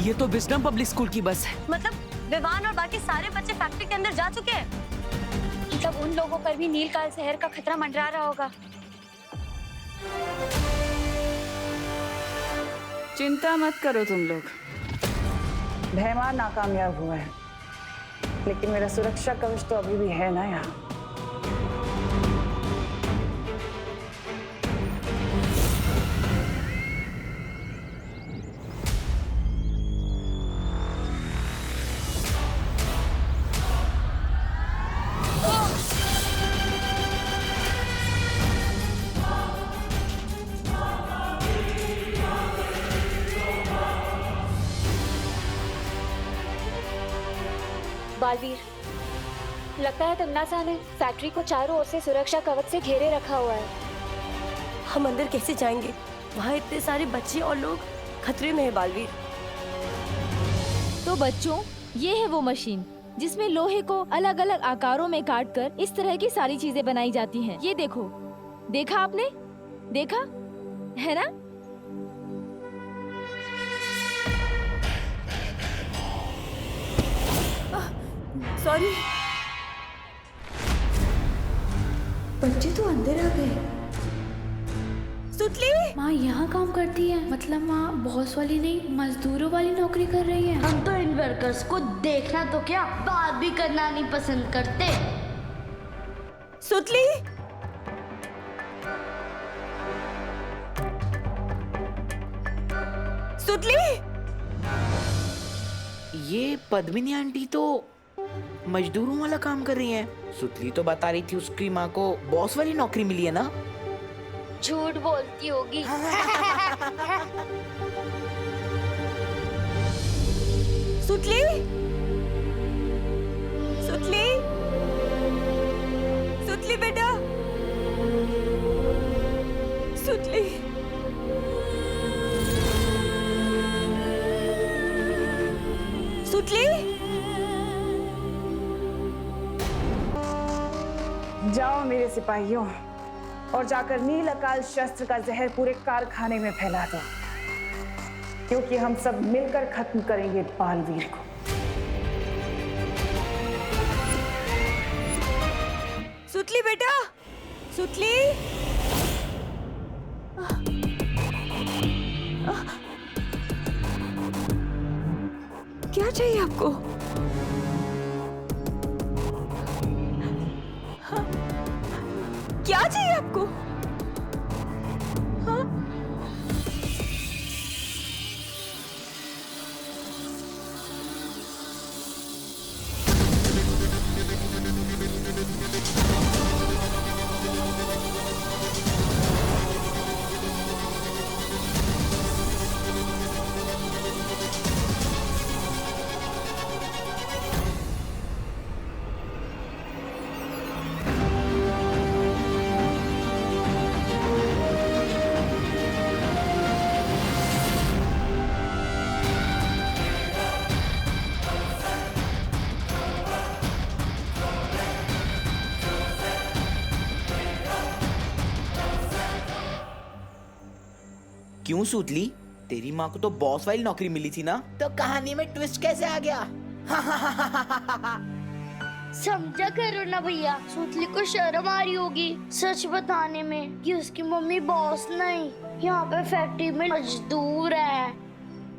ये तो wisdom public school की बस है। मतलब विवान और बाकी सारे बच्चे फैक्ट्री के अंदर जा चुके हैं। मतलब उन लोगों पर भी नीलकाल जहर का खतरा मंडरा रहा होगा। चिंता मत करो तुम लोग। भैमा नाकामयाब हुआ है, लेकिन मेरा सुरक्षा कवच तो अभी भी है ना यहाँ। बालवीर, लगता है तमन्ना ने फैक्ट्री को चारों ओर से सुरक्षा कवच से घेरे रखा हुआ है। हम अंदर कैसे जाएंगे? वहाँ इतने सारे बच्चे और लोग खतरे में है बालवीर। तो बच्चों, ये है वो मशीन जिसमें लोहे को अलग अलग आकारों में काटकर इस तरह की सारी चीजें बनाई जाती हैं। ये देखो, देखा आपने? देखा है ना? सॉरी। बच्चे तो अंदर आ गए। सुतली, माँ यहाँ काम करती है, मतलब माँ बॉस वाली नहीं मजदूरों वाली नौकरी कर रही है। हम तो इन वर्कर्स को देखना तो क्या, बात भी करना नहीं पसंद करते। सुतली, सुतली। ये पद्मिनी आंटी तो मजदूरों वाला काम कर रही हैं। सुतली तो बता रही थी उसकी माँ को बॉस वाली नौकरी मिली है ना। झूठ बोलती होगी। सुतली, सुतली, सुतली बेटा, सुतली। सुतली, जाओ मेरे सिपाहियों, और जाकर नील अकाल शस्त्र का जहर पूरे कारखाने में फैला दो, क्योंकि हम सब मिलकर खत्म करेंगे बालवीर को। सुतली बेटा, सुतली। क्या चाहिए आपको? हाँ? क्या चाहिए आपको? हाँ? क्यों सुतली? तेरी माँ को तो बॉस वाली नौकरी मिली थी ना, तो कहानी में ट्विस्ट कैसे आ गया? समझा करो ना भैया, सुतली को शर्म आ रही होगी सच बताने में कि उसकी मम्मी बॉस नहीं, यहाँ पे फैक्ट्री में मजदूर है।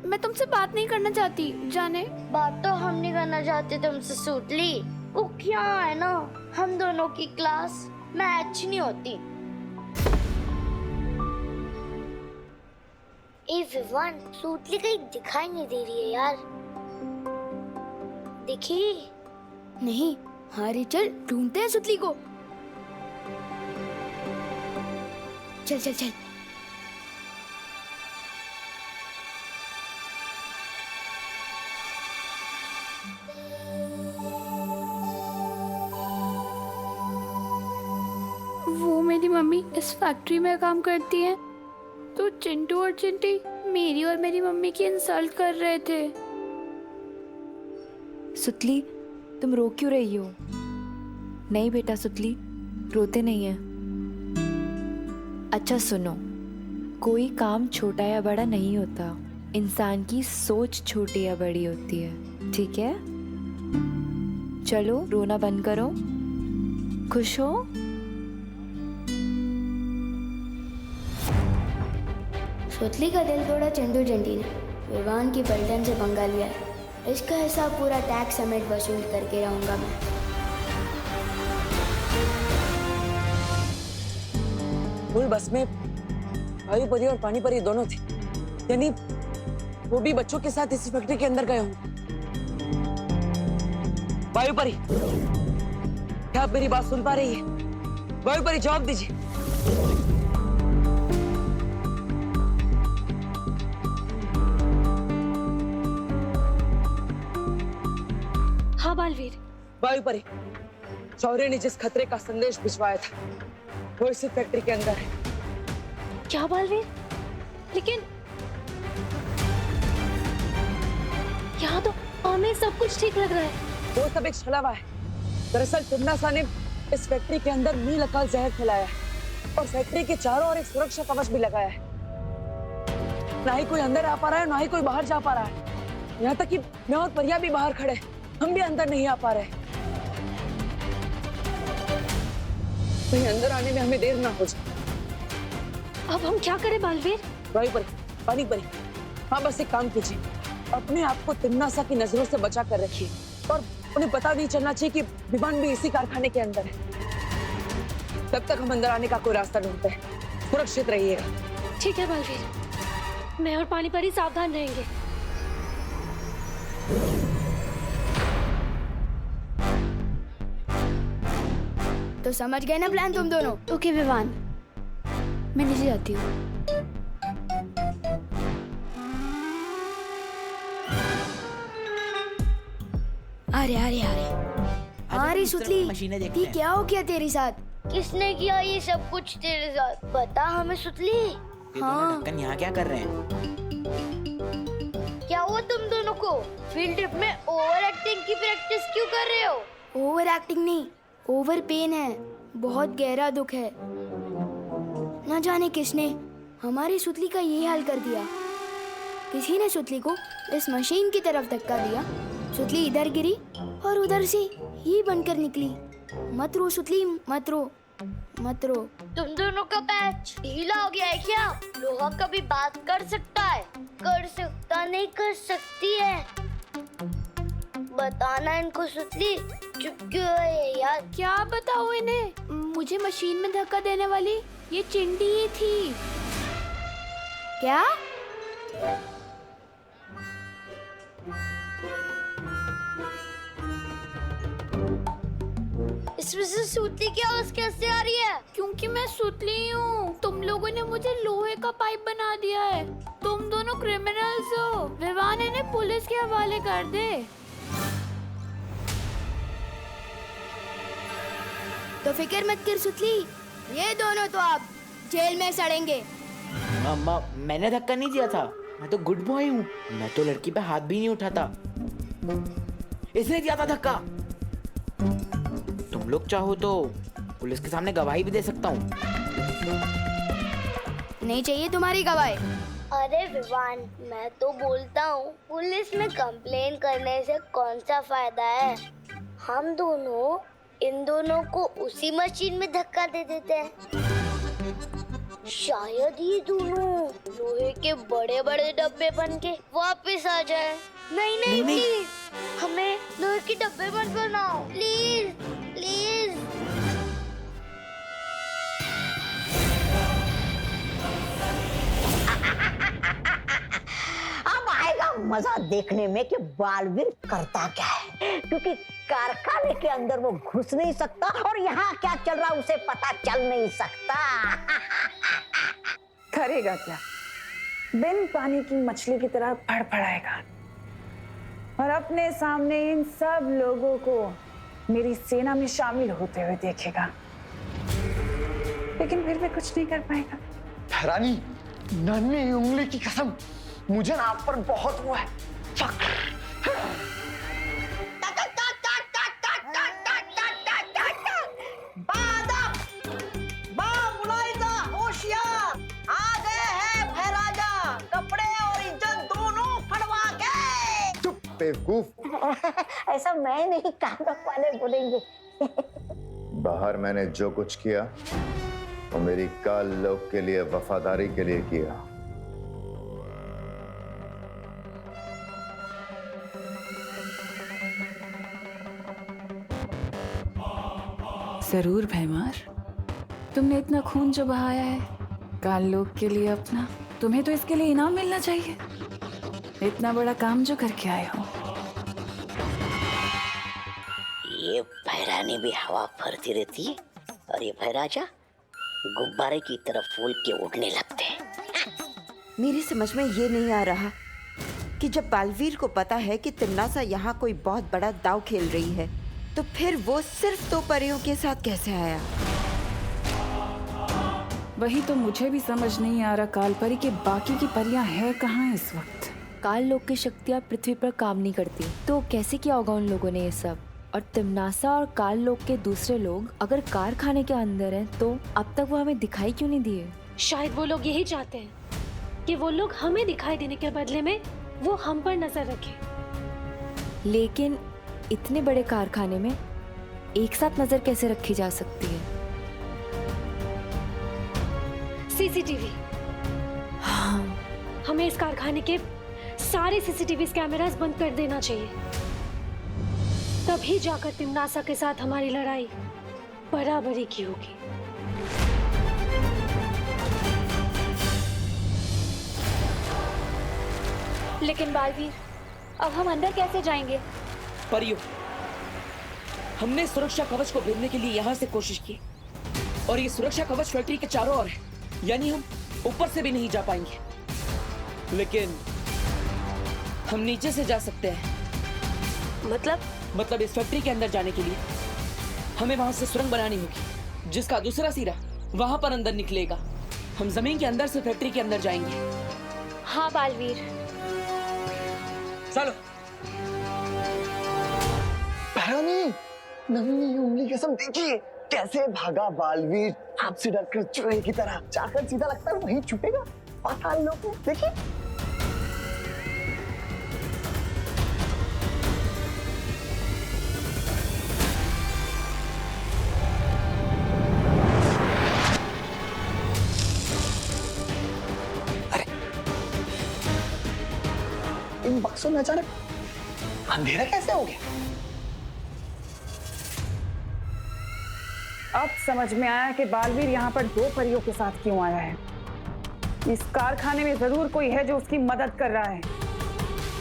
मैं तुमसे बात नहीं करना चाहती, जाने। बात तो हम नहीं करना चाहते तुमसे सुतली। वो क्या है ना, हम दोनों की क्लास मैच नहीं होती। ए विवान, सुतली कहीं दिखाई नहीं दे रही है यार। देखी नहीं, हारे चल ढूंढते हैं सुतली को। चल चल चल। वो मेरी मम्मी इस फैक्ट्री में काम करती है, तो चिंटू और चिंटी मेरी और मेरी मम्मी की इंसल्ट कर रहे थे। सुतली, तुम रो क्यों रही हो? नहीं बेटा सुतली, रोते नहीं है। अच्छा सुनो, कोई काम छोटा या बड़ा नहीं होता, इंसान की सोच छोटी या बड़ी होती है, ठीक है? चलो रोना बंद करो, खुश हो। सुतली का दिल तोड़ा चिंटू चिंटी ने। विवान की पलटन से पंगा लिया है। इसका हिसाब पूरा टैक्स समेत वसूल करके रहूंगा मैं। पूरी बस में वायु परी और पानी परी दोनों थे, यानी वो भी बच्चों के साथ इस फैक्ट्री के अंदर गए होंगे। वायु परी, क्या आप मेरी बात सुन पा रही है? वायु परी जवाब दीजिए। हाँ बालवीर। वायु परी, शौर्य ने जिस खतरे का संदेश भिजवाया था वो इसी फैक्ट्री के अंदर है। क्या बालवीर? लेकिन यहाँ तो हमें सब कुछ ठीक लग रहा है। वो सब एक छलावा है। दरअसल टिम्नासा ने इस फैक्ट्री के अंदर नील अकाल जहर फैलाया है और फैक्ट्री के चारों ओर एक सुरक्षा कवच भी लगाया है। ना ही कोई अंदर आ पा रहा है, ना ही कोई बाहर जा पा रहा है। यहाँ तक कि मैं और परिया भी बाहर खड़े, हम भी अंदर नहीं आ पा रहे। कहीं अंदर आने में हमें देर ना हो जाए। अब हम क्या करें बालवीर? वायु परी, पानी परी, हाँ बस एक काम कीजिए, अपने आप को तिम्नासा की नजरों से बचा कर रखिए और उन्हें पता नहीं चलना चाहिए कि विमान भी इसी कारखाने के अंदर है। तब तक हम अंदर आने का कोई रास्ता ढूंढते हैं। सुरक्षित रहिएगा। ठीक है बालवीर, मैं और पानी परी सावधान रहेंगे। तो समझ गए ना प्लान तुम दोनों? ओके विवान, मैं नीचे जाती हूँ। अरे अरे अरे, अरे सुतली, मशीनें देखते ये हैं। क्या हो गया तेरे साथ? किसने किया ये सब कुछ तेरे साथ? बता हमें सुतली। ये दोनों ढक्कन यहाँ क्या कर रहे हैं? क्या हुआ तुम दोनों को? फील्ड ट्रिप में ओवर एक्टिंग की प्रैक्टिस क्यों कर रहे हो? ओवर एक्टिंग नहीं, ओवर पेन है। बहुत गहरा दुख है। न जाने किसने हमारी सुतली का ये हाल कर दिया। किसी ने सुतली को इस मशीन की तरफ धक्का दिया। सुतली इधर गिरी और उधर से ही बनकर निकली। मत रो सुतली, मत रो, मत रो। तुम दोनों का पैच ढीला हो गया है क्या? लोहा कभी बात कर सकता है? कर सकता नहीं, कर सकती है। बताना इनको सुतली, चुप क्यों है यार? क्या बताओ इन्हें? मुझे मशीन में धक्का देने वाली ये चिंटी ही थी। क्या? इसमें से सुतली की आवाज कैसे आ रही है? क्योंकि मैं सुतली हूँ। तुम लोगों ने मुझे लोहे का पाइप बना दिया है। तुम दोनों क्रिमिनल्स हो। विवान इन्हें पुलिस के हवाले कर दे। तो फिक्र मत कर सुतली, ये दोनों तो आप जेल में सड़ेंगे। मम्मा, मैंने धक्का नहीं दिया था। मैं तो गुड बॉय हूँ। मैं तो लड़की पे हाथ भी नहीं उठाता। इसने दिया था धक्का। तुम लोग चाहो तो पुलिस के सामने गवाही भी दे सकता हूँ। नहीं चाहिए तुम्हारी गवाही। अरे विवान, मैं तो बोलता हूँ पुलिस में कंप्लेन करने से कौन सा फायदा है? हम दोनों इन दोनों को उसी मशीन में धक्का दे देते हैं। शायद ये दोनों लोहे के बड़े बड़े डब्बे बन के वापस आ जाए। नहीं नहीं प्लीज, हमें लोहे के डब्बे मत बनाओ प्लीज प्लीज। अब आएगा मजा देखने में कि बालवीर करता क्या है, क्योंकि कारखाने के अंदर वो घुस नहीं सकता और यहाँ क्या चल रहा उसे पता चल नहीं सकता। करेगा क्या? बिन पानी की मछली की तरह फड़फड़ाएगा और अपने सामने इन सब लोगों को मेरी सेना में शामिल होते हुए देखेगा, लेकिन फिर भी कुछ नहीं कर पाएगा। रानी, नन्ही उंगली की कसम, मुझे ना आप पर बहुत वो है। कपड़े और इज्जत दोनों बेवकूफ। ऐसा मैं नहीं, काम वाले बोलेंगे। बाहर मैंने जो कुछ किया वो मेरी काल लोक के लिए, वफादारी के लिए किया। जरूर भैमार, तुमने इतना खून जो बहाया है काल लोक के लिए अपना, तुम्हें तो इसके लिए इनाम मिलना चाहिए। इतना बड़ा काम जो करके आए हो। ये भैरानी भी हवा भरती रहती है और ये भैराजा गुब्बारे की तरफ फूल के उड़ने लगते हैं। मेरी समझ में ये नहीं आ रहा कि जब बालवीर को पता है कि तिम्नासा यहाँ कोई बहुत बड़ा दांव खेल रही है, तो फिर वो सिर्फ 2 परियों के साथ कैसे आया? वही तो मुझे भी समझ नहीं आ रहा काल परी के बाकी की परियां हैं कहाँ इस वक्त। काल लोक की शक्तियाँ पृथ्वी पर काम नहीं करती, तो कैसे किया होगा उन लोगों ने ये सब? और तिम्नासा और काल लोक के दूसरे लोग अगर कारखाने के अंदर हैं, तो अब तक वो हमें दिखाई क्यों नहीं दिए? शायद वो लोग यही चाहते हैं कि वो लोग हमें दिखाई देने के बदले में वो हम पर नजर रखें। लेकिन इतने बड़े कारखाने में एक साथ नजर कैसे रखी जा सकती है? सीसीटीवी। हाँ। हमें इस कारखाने के सारे सीसीटीवी कैमरास बंद कर देना चाहिए। तभी जाकर तिम्नासा के साथ हमारी लड़ाई बराबरी की होगी। लेकिन बालवीर, अब हम अंदर कैसे जाएंगे? परियो, हमने सुरक्षा कवच को भेजने के लिए यहाँ से कोशिश की, और ये सुरक्षा कवच फैक्ट्री के चारों ओर है, यानी हम ऊपर से भी नहीं जा पाएंगे। लेकिन हम नीचे से जा सकते हैं। मतलब इस फैक्ट्री के अंदर जाने के लिए हमें वहां से सुरंग बनानी होगी, जिसका दूसरा सिरा वहां पर अंदर निकलेगा। हम जमीन के अंदर से फैक्ट्री के अंदर जाएंगे। हाँ बालवीर, चलो। भैरानी, नवीनी उंगली कसम, देखिए कैसे भागा बालवीर, आपसे डरकर चूहे की तरह। जाकर सीधा लगता है वहीं छुपेगा पाताल लोक में। देखिए इन बक्सों में अचानक अंधेरा कैसे हो गया? अब समझ में आया कि बालवीर यहाँ पर 2 परियों के साथ क्यों आया है। इस कारखाने में जरूर कोई है जो उसकी मदद कर रहा है।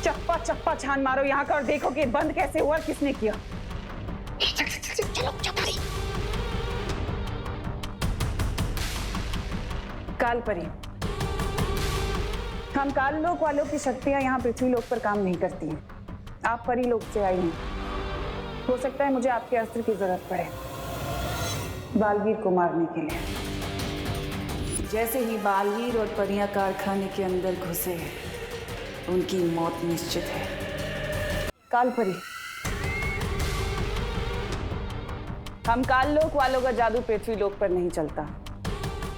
चप्पा चप्पा छान मारो यहाँ का और देखो कि बंद कैसे हुआ, किसने किया। चलो चपारी। कालपरी, हम काल लोक वालों की शक्तियां यहाँ पृथ्वी लोक पर काम नहीं करती हैं। आप परी लोक से आई हैं। हो सकता है मुझे आपके अस्त्र की जरूरत पड़े बालवीर को मारने के लिए। जैसे ही बालवीर और परियां कारखाने के अंदर घुसे, उनकी मौत निश्चित है। कालपरी, हम काल लोक वालों का जादू पृथ्वी लोक पर नहीं चलता,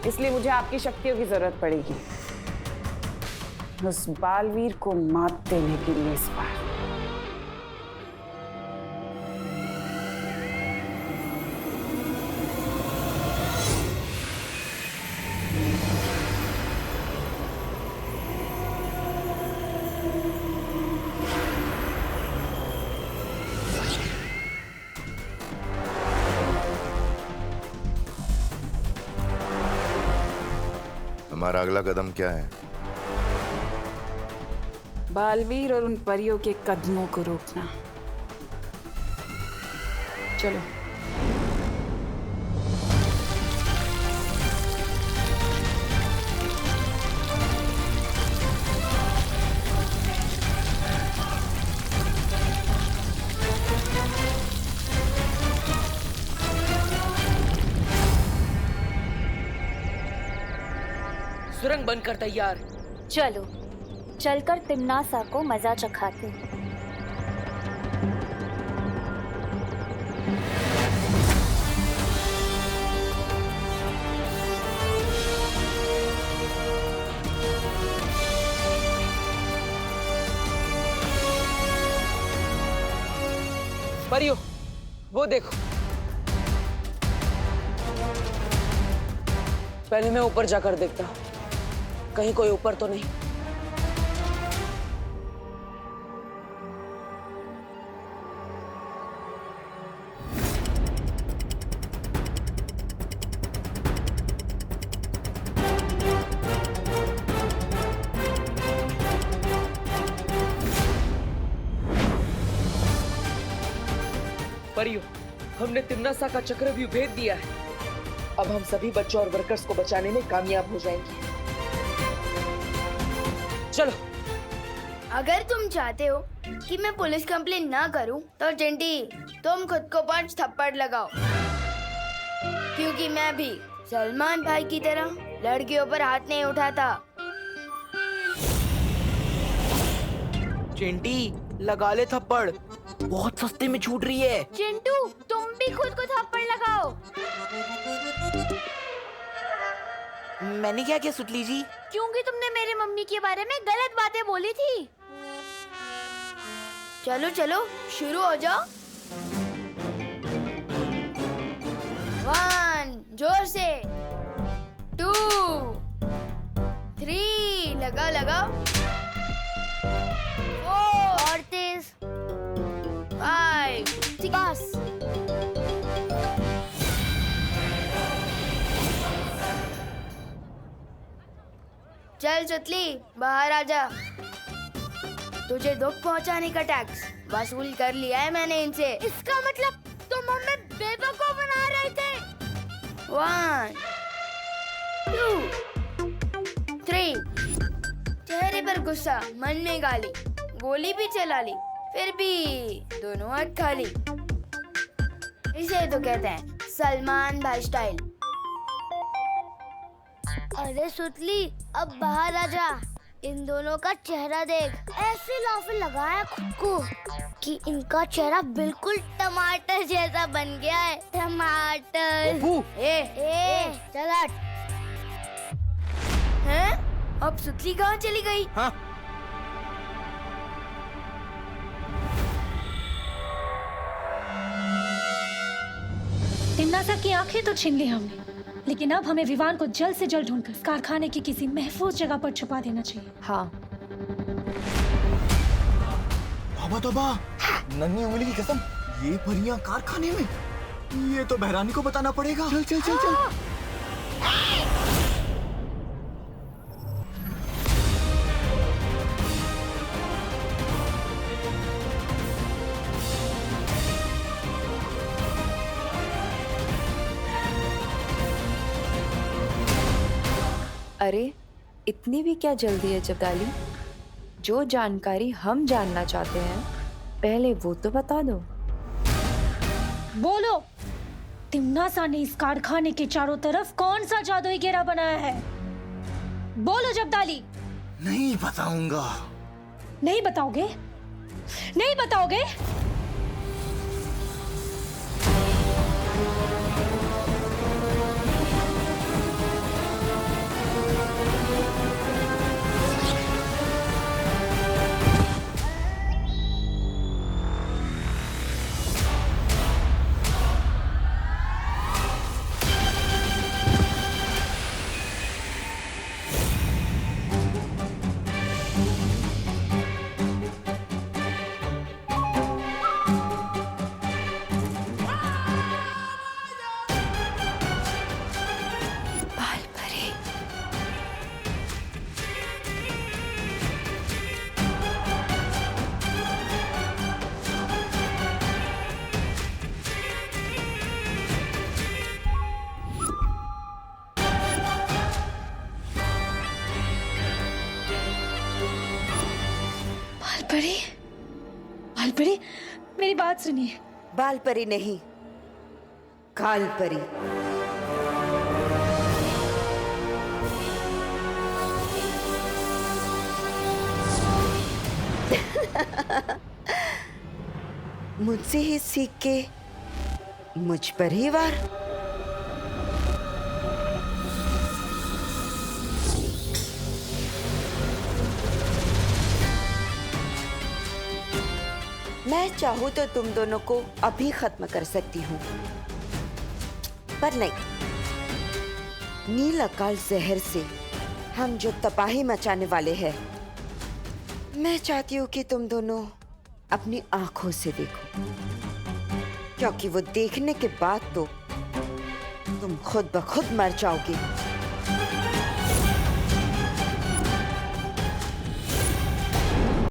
इसलिए मुझे आपकी शक्तियों की जरूरत पड़ेगी उस बालवीर को मात देने के लिए इस बार। हमारा अगला कदम क्या है? बालवीर और उन परियों के कदमों को रोकना। चलो। सुरंग बनकर तैयार। चलो चलकर तिम्नासा को मजा चखाते हैं। परियो, वो देखो। पहले मैं ऊपर जाकर देखता हूँ, कहीं कोई ऊपर तो नहीं। परियो, हमने तिम्नासा का चक्रव्यूह भेद दिया है। अब हम सभी बच्चों और वर्कर्स को बचाने में कामयाब हो जाएंगे। चलो। अगर तुम चाहते हो कि मैं पुलिस कंप्लेन ना करूं, तो चिंटी तुम खुद को 5 थप्पड़ लगाओ, क्योंकि मैं भी सलमान भाई की तरह लड़कियों पर हाथ नहीं उठाता। चिंटी लगा ले थप्पड़, बहुत सस्ते में छूट रही है। चिंटू तुम भी खुद को थप्पड़ लगाओ। मैंने क्या किया सुतली जी? क्योंकि तुमने मेरी मम्मी के बारे में गलत बातें बोली थी। चलो चलो शुरू हो जाओ। 1 जोर से, 2 3 लगाओ लगाओ, 4 और तेज, 5 बस। चल चुतली बाहर आ जा। तुझे दुख पहुंचाने का टैक्स वसूल कर लिया है मैंने इनसे। इसका मतलब तुम हमें बेवकूफ बना रहे थे। 1 2 3। चेहरे पर गुस्सा, मन में गाली, गोली भी चला ली, फिर भी दोनों हाथ खाली। इसे तो कहते हैं सलमान भाई स्टाइल। अरे सुतली अब बाहर आ जा। इन दोनों का चेहरा देख, ऐसे लाफे लगाया खुद को कि इनका चेहरा बिल्कुल टमाटर जैसा बन गया है। टमाटर। चल हट। हैं? अब सुतली कहाँ चली गई? हाँ? तिम्नासा की आंखें तो छीन ली हमने, लेकिन अब हमें विवान को जल्द से जल्द ढूंढकर कारखाने की किसी महफूज जगह पर छुपा देना चाहिए। हाँ। तौबा, नन्ही उंगली की कसम, ये परियां कारखाने में? ये तो बहरानी को बताना पड़ेगा। चल चल चल चल। अरे इतनी भी क्या जल्दी है जब्दाली? जो जानकारी हम जानना चाहते हैं पहले वो तो बता दो। बोलो, तिम्नासा ने इस कारखाने के चारों तरफ कौन सा जादुई घेरा बनाया है? बोलो जब्दाली। नहीं बताऊंगा। नहीं बताओगे? नहीं बताओगे? बालपरी, बालपरी, मेरी बात सुनिए। बालपरी नहीं, कालपरी। मुझसे ही सीख के मुझ पर ही वार। मैं चाहूँ तो तुम दोनों को अभी खत्म कर सकती हूँ, पर नहीं। नील अकाल जहर से हम जो तबाही मचाने वाले हैं, मैं चाहती हूँ कि तुम दोनों अपनी आंखों से देखो, क्योंकि वो देखने के बाद तो तुम खुद ब खुद मर जाओगे।